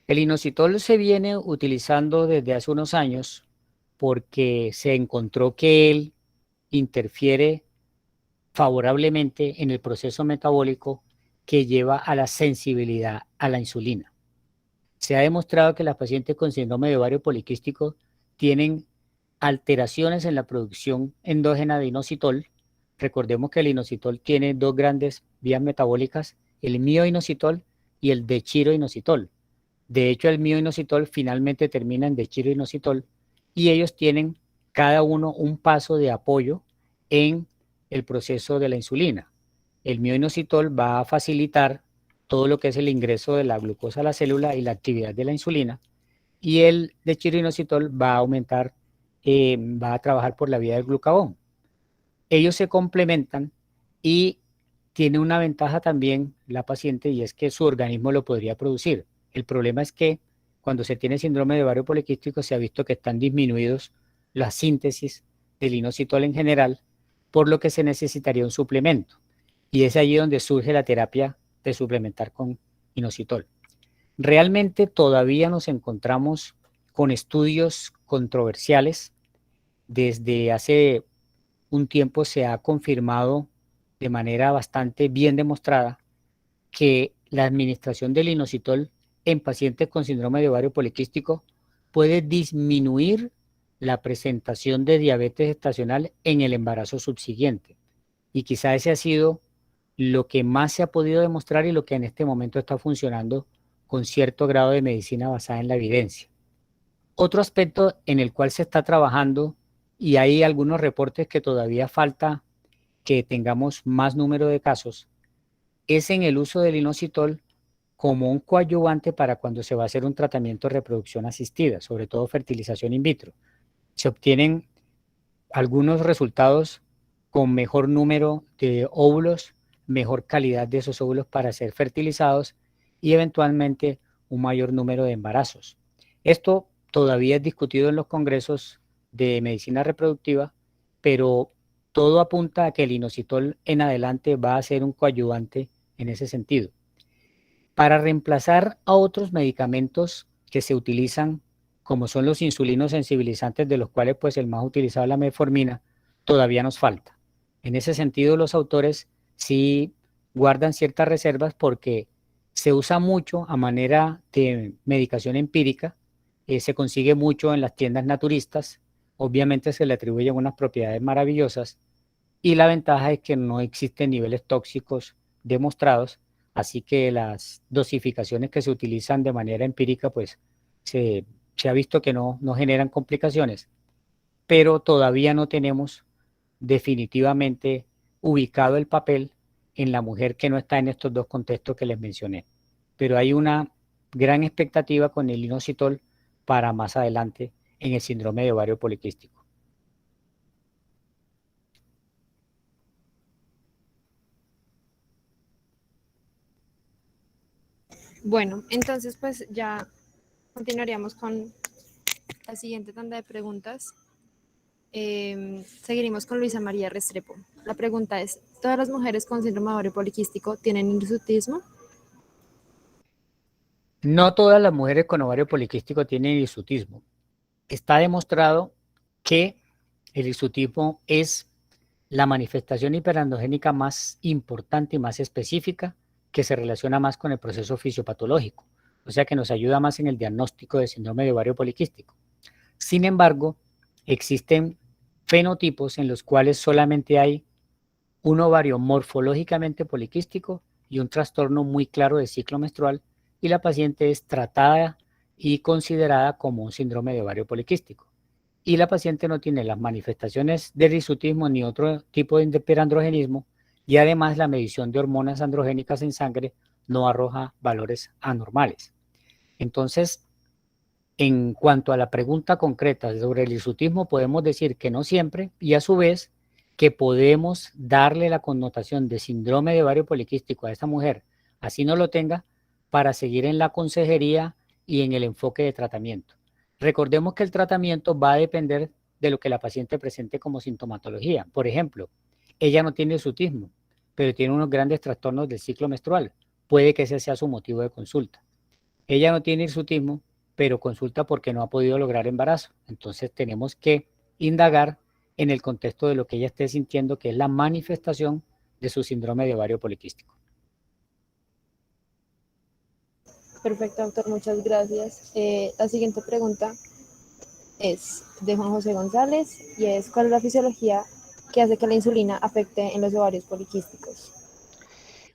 [SPEAKER 1] El inositol se viene utilizando desde hace unos años porque se encontró que él interfiere favorablemente en el proceso metabólico que lleva a la sensibilidad a la insulina. Se ha demostrado que las pacientes con síndrome de ovario poliquístico tienen alteraciones en la producción endógena de inositol. Recordemos que el inositol tiene dos grandes vías metabólicas, el mioinositol y el dechiroinositol. De hecho, el mioinositol finalmente termina en dechiroinositol y ellos tienen cada uno un paso de apoyo en el proceso de la insulina. El mioinositol va a facilitar todo lo que es el ingreso de la glucosa a la célula y la actividad de la insulina, y el dechiroinositol va a aumentar, va a trabajar por la vía del glucagón. Ellos se complementan y tiene una ventaja también la paciente y es que su organismo lo podría producir. El problema es que cuando se tiene síndrome de ovario poliquístico se ha visto que están disminuidos la síntesis del inositol en general, por lo que se necesitaría un suplemento. Y es allí donde surge la terapia de suplementar con inositol. Realmente todavía nos encontramos con estudios controversiales desde hace un tiempo se ha confirmado de manera bastante bien demostrada que la administración del inositol en pacientes con síndrome de ovario poliquístico puede disminuir la presentación de diabetes gestacional en el embarazo subsiguiente. Y quizá ese ha sido lo que más se ha podido demostrar y lo que en este momento está funcionando con cierto grado de medicina basada en la evidencia. Otro aspecto en el cual se está trabajando, y hay algunos reportes que todavía falta que tengamos más número de casos, es en el uso del inositol como un coadyuvante para cuando se va a hacer un tratamiento de reproducción asistida, sobre todo fertilización in vitro. Se obtienen algunos resultados con mejor número de óvulos, mejor calidad de esos óvulos para ser fertilizados y eventualmente un mayor número de embarazos. Esto todavía es discutido en los congresos de medicina reproductiva, pero todo apunta a que el inositol en adelante va a ser un coadyuvante en ese sentido. Para reemplazar a otros medicamentos que se utilizan, como son los insulinos sensibilizantes, de los cuales pues el más utilizado es la metformina, todavía nos falta. En ese sentido, los autores sí guardan ciertas reservas porque se usa mucho a manera de medicación empírica, se consigue mucho en las tiendas naturistas, obviamente se le atribuyen unas propiedades maravillosas y la ventaja es que no existen niveles tóxicos demostrados, así que las dosificaciones que se utilizan de manera empírica pues se ha visto que no generan complicaciones, pero todavía no tenemos definitivamente ubicado el papel en la mujer que no está en estos dos contextos que les mencioné. Pero hay una gran expectativa con el inositol para más adelante en el síndrome de ovario poliquístico.
[SPEAKER 3] Bueno, entonces pues ya continuaríamos con la siguiente tanda de preguntas. Seguiremos con Luisa María Restrepo. La pregunta es, ¿todas las mujeres con síndrome de ovario poliquístico tienen hirsutismo?
[SPEAKER 1] No todas las mujeres con ovario poliquístico tienen hirsutismo. Está demostrado que el hirsutismo es la manifestación hiperandrogénica más importante y más específica que se relaciona más con el proceso fisiopatológico, o sea que nos ayuda más en el diagnóstico de síndrome de ovario poliquístico. Sin embargo, existen fenotipos en los cuales solamente hay un ovario morfológicamente poliquístico y un trastorno muy claro de ciclo menstrual, y la paciente es tratada y considerada como un síndrome de ovario poliquístico. Y la paciente no tiene las manifestaciones de hirsutismo ni otro tipo de hiperandrogenismo, y además la medición de hormonas androgénicas en sangre no arroja valores anormales. Entonces, en cuanto a la pregunta concreta sobre el hirsutismo, podemos decir que no siempre, y a su vez que podemos darle la connotación de síndrome de ovario poliquístico a esa mujer, así no lo tenga, para seguir en la consejería y en el enfoque de tratamiento. Recordemos que el tratamiento va a depender de lo que la paciente presente como sintomatología. Por ejemplo, ella no tiene hirsutismo, pero tiene unos grandes trastornos del ciclo menstrual. Puede que ese sea su motivo de consulta. Ella no tiene hirsutismo, pero consulta porque no ha podido lograr embarazo. Entonces tenemos que indagar en el contexto de lo que ella esté sintiendo, que es la manifestación de su síndrome de ovario poliquístico.
[SPEAKER 3] Perfecto, doctor, muchas gracias. La siguiente pregunta es de Juan José González y es, ¿cuál es la fisiología que hace que la insulina afecte en los ovarios poliquísticos?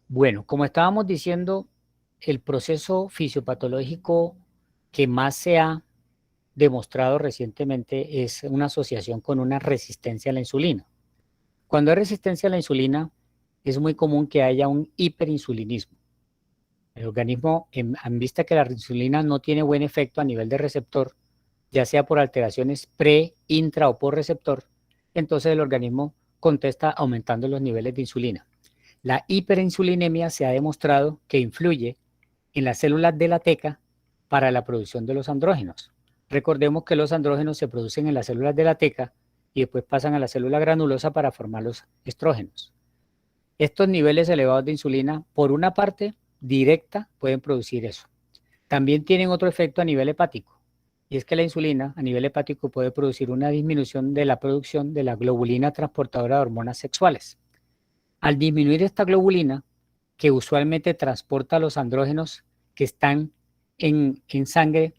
[SPEAKER 1] Bueno, como estábamos diciendo, el proceso fisiopatológico que más se ha demostrado recientemente es una asociación con una resistencia a la insulina. Cuando hay resistencia a la insulina, es muy común que haya un hiperinsulinismo. El organismo, en vista que la insulina no tiene buen efecto a nivel de receptor, ya sea por alteraciones pre, intra o por receptor, entonces el organismo contesta aumentando los niveles de insulina. La hiperinsulinemia se ha demostrado que influye en las células de la teca para la producción de los andrógenos. Recordemos que los andrógenos se producen en las células de la teca y después pasan a la célula granulosa para formar los estrógenos. Estos niveles elevados de insulina, por una parte directa, pueden producir eso. También tienen otro efecto a nivel hepático. y es que la insulina a nivel hepático puede producir una disminución de la producción de la globulina transportadora de hormonas sexuales. Al disminuir esta globulina, que usualmente transporta los andrógenos que están en sangre,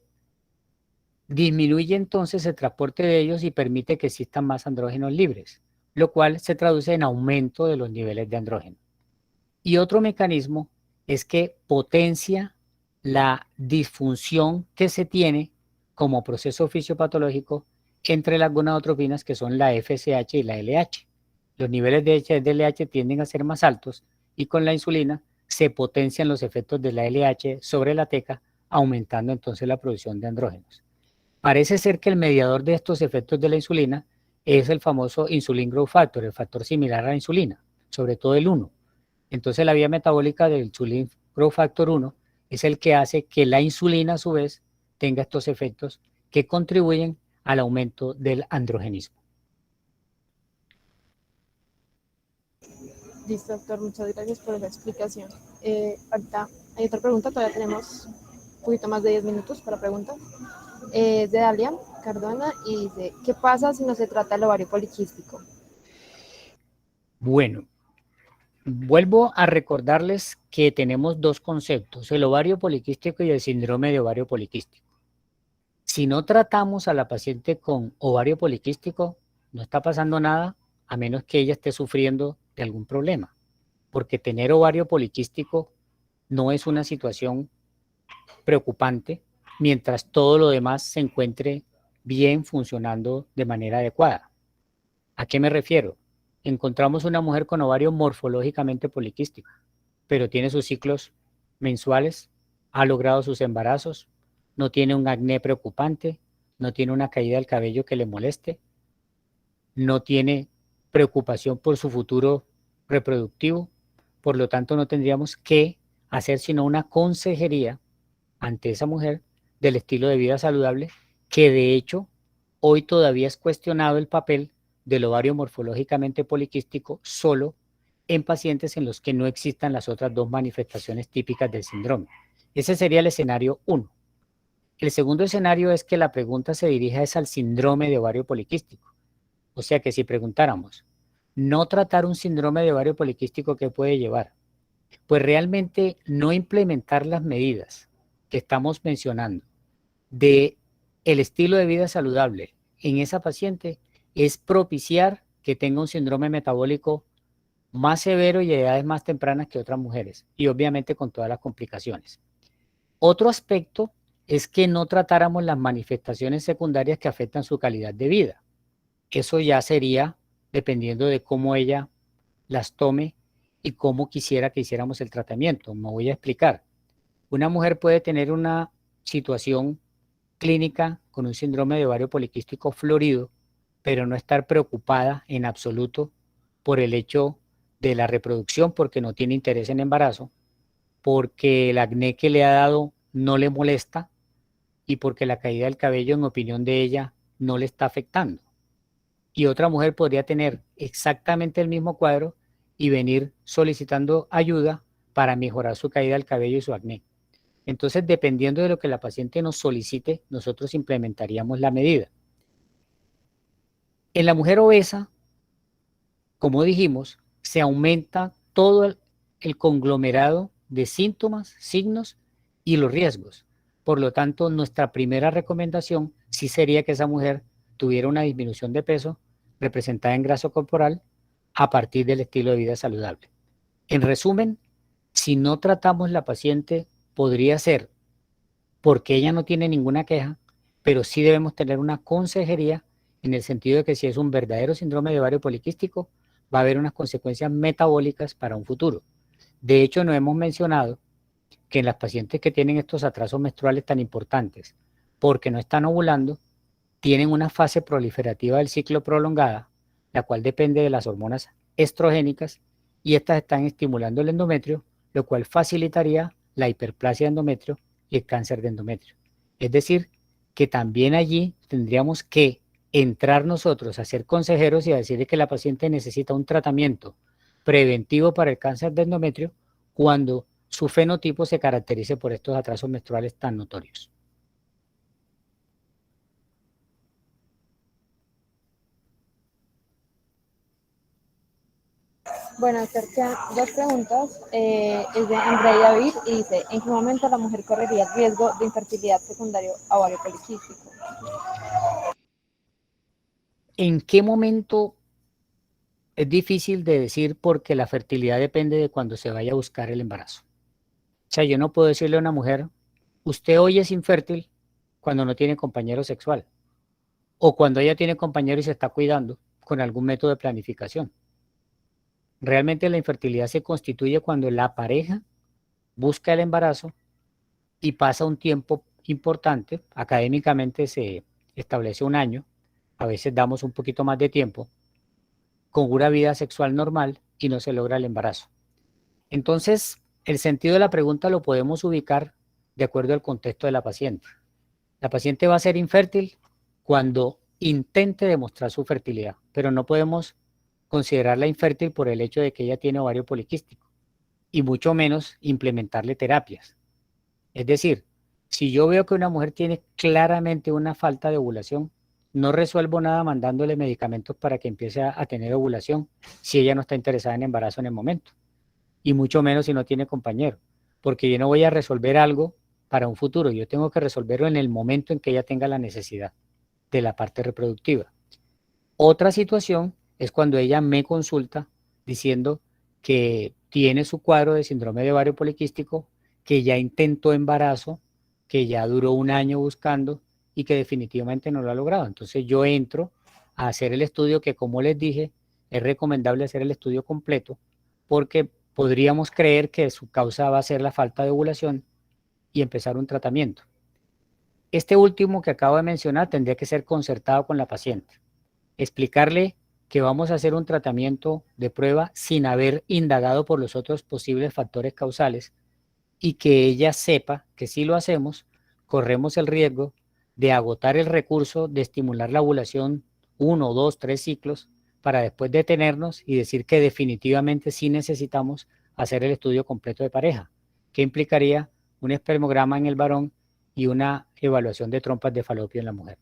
[SPEAKER 1] disminuye entonces el transporte de ellos y permite que existan más andrógenos libres, lo cual se traduce en aumento de los niveles de andrógeno. Y otro mecanismo es que potencia la disfunción que se tiene como proceso fisiopatológico entre las gonadotropinas, que son la FSH y la LH. Los niveles de LH tienden a ser más altos y con la insulina se potencian los efectos de la LH sobre la teca, aumentando entonces la producción de andrógenos. Parece ser que el mediador de estos efectos de la insulina es el famoso insulin growth factor, el factor similar a la insulina, sobre todo el 1. Entonces la vía metabólica del insulin growth factor 1 es el que hace que la insulina a su vez tenga estos efectos que contribuyen al aumento del androgenismo.
[SPEAKER 3] Listo, doctor, muchas gracias por la explicación. Ahorita hay otra pregunta, todavía tenemos un poquito más de 10 minutos para preguntas. Es de Dalia Cardona y dice, ¿qué pasa si no se trata el ovario poliquístico?
[SPEAKER 1] Bueno, vuelvo a recordarles que tenemos dos conceptos, el ovario poliquístico y el síndrome de ovario poliquístico. Si no tratamos a la paciente con ovario poliquístico, no está pasando nada a menos que ella esté sufriendo de algún problema, porque tener ovario poliquístico no es una situación preocupante mientras todo lo demás se encuentre bien funcionando de manera adecuada. ¿A qué me refiero? Encontramos una mujer con ovario morfológicamente poliquístico, pero tiene sus ciclos mensuales, ha logrado sus embarazos, no tiene un acné preocupante, no tiene una caída del cabello que le moleste, no tiene preocupación por su futuro reproductivo, por lo tanto no tendríamos que hacer sino una consejería ante esa mujer del estilo de vida saludable, que de hecho hoy todavía es cuestionado el papel del ovario morfológicamente poliquístico solo en pacientes en los que no existan las otras dos manifestaciones típicas del síndrome. Ese sería el escenario 1. El segundo escenario es que la pregunta se dirija al síndrome de ovario poliquístico. O sea que si preguntáramos, no tratar un síndrome de ovario poliquístico, ¿qué puede llevar? Pues realmente no implementar las medidas que estamos mencionando de el estilo de vida saludable en esa paciente es propiciar que tenga un síndrome metabólico más severo y de edades más tempranas que otras mujeres, y obviamente con todas las complicaciones. Otro aspecto es que no tratáramos las manifestaciones secundarias que afectan su calidad de vida. Eso ya sería dependiendo de cómo ella las tome y cómo quisiera que hiciéramos el tratamiento. Me voy a explicar. Una mujer puede tener una situación clínica con un síndrome de ovario poliquístico florido, pero no estar preocupada en absoluto por el hecho de la reproducción, porque no tiene interés en embarazo, porque el acné que le ha dado no le molesta y porque la caída del cabello, en opinión de ella, no le está afectando. Y otra mujer podría tener exactamente el mismo cuadro y venir solicitando ayuda para mejorar su caída del cabello y su acné. Entonces, dependiendo de lo que la paciente nos solicite, nosotros implementaríamos la medida. En la mujer obesa, como dijimos, se aumenta todo el conglomerado de síntomas, signos y los riesgos. Por lo tanto, nuestra primera recomendación sí sería que esa mujer tuviera una disminución de peso representada en grasa corporal a partir del estilo de vida saludable. En resumen, si no tratamos la paciente, podría ser porque ella no tiene ninguna queja, pero sí debemos tener una consejería en el sentido de que si es un verdadero síndrome de ovario poliquístico, va a haber unas consecuencias metabólicas para un futuro. De hecho, no hemos mencionado que en las pacientes que tienen estos atrasos menstruales tan importantes, porque no están ovulando, tienen una fase proliferativa del ciclo prolongada, la cual depende de las hormonas estrogénicas, y estas están estimulando el endometrio, lo cual facilitaría la hiperplasia de endometrio y el cáncer de endometrio. Es decir, que también allí tendríamos que entrar nosotros a ser consejeros y a decirle que la paciente necesita un tratamiento preventivo para el cáncer de endometrio cuando su fenotipo se caracterice por estos atrasos menstruales tan notorios.
[SPEAKER 3] Bueno, acerca dos preguntas. Es de André David y dice, ¿en qué momento la mujer correría el riesgo de infertilidad secundario a ovario poliquístico?
[SPEAKER 1] ¿En qué momento? Es difícil de decir porque la fertilidad depende de cuando se vaya a buscar el embarazo. O sea, yo no puedo decirle a una mujer, usted hoy es infértil cuando no tiene compañero sexual o cuando ella tiene compañero y se está cuidando con algún método de planificación. Realmente la infertilidad se constituye cuando la pareja busca el embarazo y pasa un tiempo importante, académicamente se establece un año, a veces damos un poquito más de tiempo, con una vida sexual normal y no se logra el embarazo. Entonces, el sentido de la pregunta lo podemos ubicar de acuerdo al contexto de la paciente. La paciente va a ser infértil cuando intente demostrar su fertilidad, pero no podemos considerarla infértil por el hecho de que ella tiene ovario poliquístico y mucho menos implementarle terapias. Es decir, si yo veo que una mujer tiene claramente una falta de ovulación, no resuelvo nada mandándole medicamentos para que empiece a tener ovulación si ella no está interesada en embarazo en el momento y mucho menos si no tiene compañero, porque yo no voy a resolver algo para un futuro, yo tengo que resolverlo en el momento en que ella tenga la necesidad de la parte reproductiva. Otra situación es cuando ella me consulta diciendo que tiene su cuadro de síndrome de ovario poliquístico, que ya intentó embarazo, que ya duró un año buscando y que definitivamente no lo ha logrado. Entonces yo entro a hacer el estudio que, como les dije, es recomendable hacer el estudio completo porque podríamos creer que su causa va a ser la falta de ovulación y empezar un tratamiento. Este último que acabo de mencionar tendría que ser concertado con la paciente. Explicarle que vamos a hacer un tratamiento de prueba sin haber indagado por los otros posibles factores causales y que ella sepa que si lo hacemos, corremos el riesgo de agotar el recurso de estimular la ovulación 1, 2, 3 ciclos para después detenernos y decir que definitivamente sí necesitamos hacer el estudio completo de pareja, que implicaría un espermograma en el varón y una evaluación de trompas de falopio en la mujer.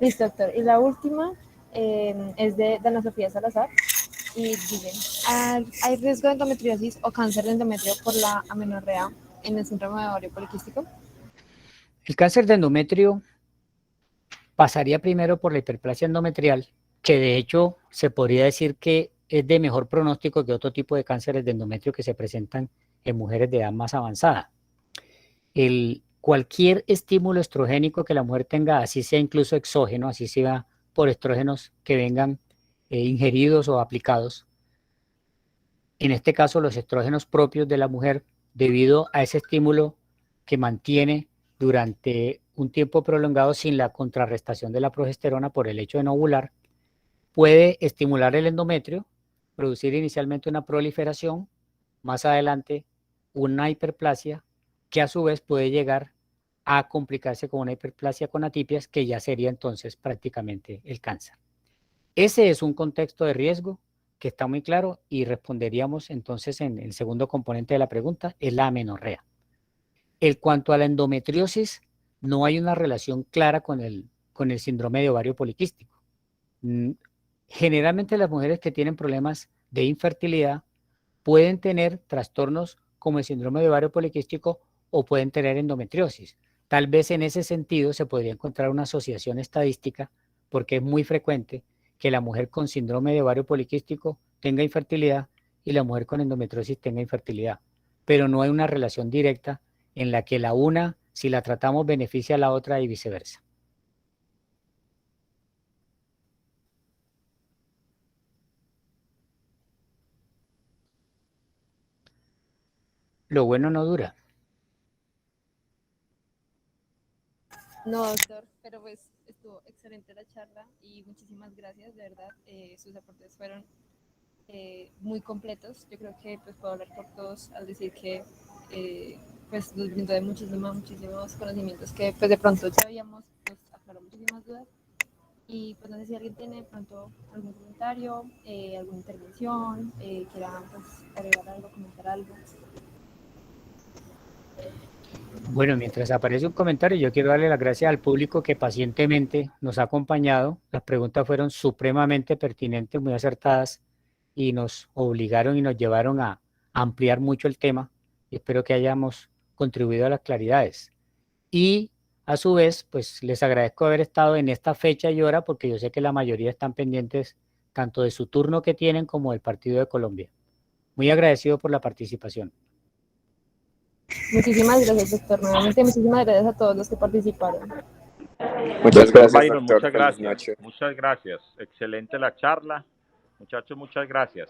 [SPEAKER 3] Listo, doctor. Y la última es de Ana Sofía Salazar y dice, ¿hay riesgo de endometriosis o cáncer de endometrio por la amenorrea en el síndrome de ovario poliquístico?
[SPEAKER 1] El cáncer de endometrio pasaría primero por la hiperplasia endometrial, que de hecho se podría decir que es de mejor pronóstico que otro tipo de cánceres de endometrio que se presentan en mujeres de edad más avanzada. Cualquier estímulo estrogénico que la mujer tenga, así sea incluso exógeno, así sea por estrógenos que vengan ingeridos o aplicados, en este caso los estrógenos propios de la mujer, debido a ese estímulo que mantiene durante un tiempo prolongado sin la contrarrestación de la progesterona por el hecho de no ovular, puede estimular el endometrio, producir inicialmente una proliferación, más adelante una hiperplasia, que a su vez puede llegar a complicarse con una hiperplasia con atipias, que ya sería entonces prácticamente el cáncer. Ese es un contexto de riesgo que está muy claro y responderíamos entonces en el segundo componente de la pregunta, es la amenorrea. En cuanto a la endometriosis, no hay una relación clara con el síndrome de ovario poliquístico. Generalmente las mujeres que tienen problemas de infertilidad pueden tener trastornos como el síndrome de ovario poliquístico o pueden tener endometriosis. Tal vez en ese sentido se podría encontrar una asociación estadística porque es muy frecuente que la mujer con síndrome de ovario poliquístico tenga infertilidad y la mujer con endometriosis tenga infertilidad, pero no hay una relación directa en la que la una, si la tratamos, beneficia a la otra y viceversa. Lo bueno no dura.
[SPEAKER 3] No, doctor, pero pues estuvo excelente la charla y muchísimas gracias, de verdad, sus aportes fueron muy completos. Yo creo que pues puedo hablar por todos al decir que pues nos brindó de muchísimos conocimientos que pues de pronto ya habíamos, nos aclaró muchísimas dudas. Y pues no sé si alguien tiene de pronto algún comentario, alguna intervención, quiera pues agregar algo, comentar algo.
[SPEAKER 1] Bueno, mientras aparece un comentario, yo quiero darle las gracias al público que pacientemente nos ha acompañado. Las preguntas fueron supremamente pertinentes, muy acertadas y nos obligaron y nos llevaron a ampliar mucho el tema. Espero que hayamos contribuido a las claridades. Y a su vez, pues les agradezco haber estado en esta fecha y hora porque yo sé que la mayoría están pendientes tanto de su turno que tienen como del partido de Colombia. Muy agradecido por la participación.
[SPEAKER 3] Muchísimas gracias, doctor. Nuevamente, muchísimas gracias a todos los que participaron.
[SPEAKER 4] Muchas
[SPEAKER 5] Doctor
[SPEAKER 4] gracias,
[SPEAKER 5] Byron,
[SPEAKER 4] doctor.
[SPEAKER 5] muchas
[SPEAKER 4] Feliz
[SPEAKER 5] gracias.
[SPEAKER 4] noche.
[SPEAKER 5] Muchas gracias. Excelente la charla. Muchachos, muchas gracias.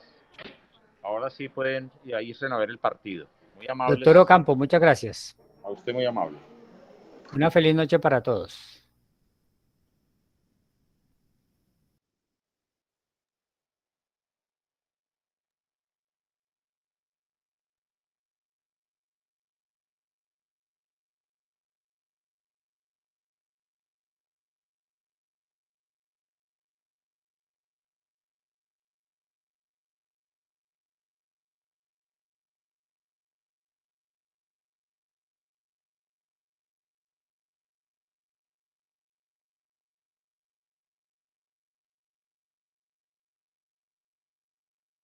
[SPEAKER 5] Ahora sí pueden irse a ver el partido. Muy amables.
[SPEAKER 1] Doctor Ocampo, muchas gracias.
[SPEAKER 5] A usted muy amable.
[SPEAKER 1] Una feliz noche para todos.